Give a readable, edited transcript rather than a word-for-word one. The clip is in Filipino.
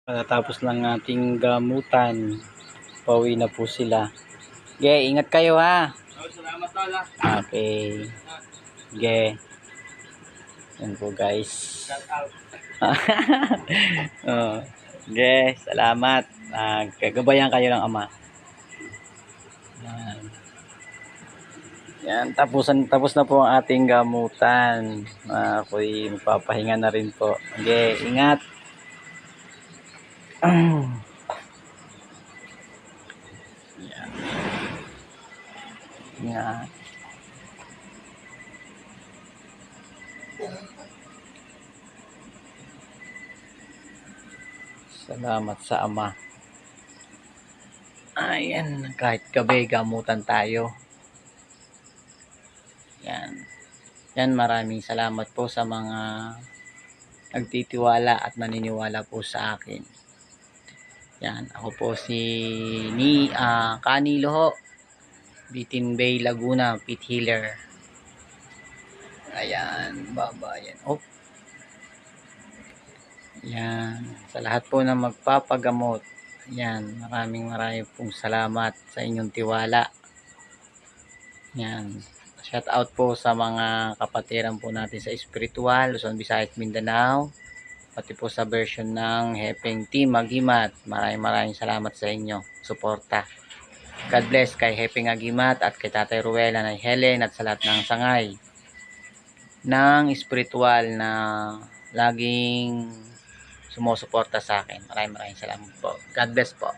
Pagkatapos ng ating gamutan, pauwi na po sila. Okay, ingat kayo ha. Salamat tala. Okay. Okay. Yan po guys. Shout out. Oh. Okay, salamat. Kagabayan kayo ng ama. Yan. Yan, tapos na po ang ating gamutan. Ako'y magpapahinga na rin po. Okay, ingat. Yan. Ingat. Salamat sa ama. Ayan, kahit gabi gamutan tayo. Yan. Yan, maraming salamat po sa mga nagtitiwala at naniniwala po sa akin. Yan, ako po si Kanilo ho. Bitin Bay, Laguna, Pit Healer. Ayan, baba yan. Oh. Yan, sa lahat po na magpapagamot. Yan, maraming pong salamat sa inyong tiwala. Yan. Shout out po sa mga kapatiran po natin sa spiritual, Luzon, Visayas, Mindanao. Pati po sa version ng Hepeng Team Agimat. Maraming salamat sa inyo. Suporta. God bless kay Hepeng Agimat at kay Tatay Ruel, Nanay Helen at sa lahat ng sangay ng spiritual na laging sumusuporta sa akin. Maraming salamat po. God bless po.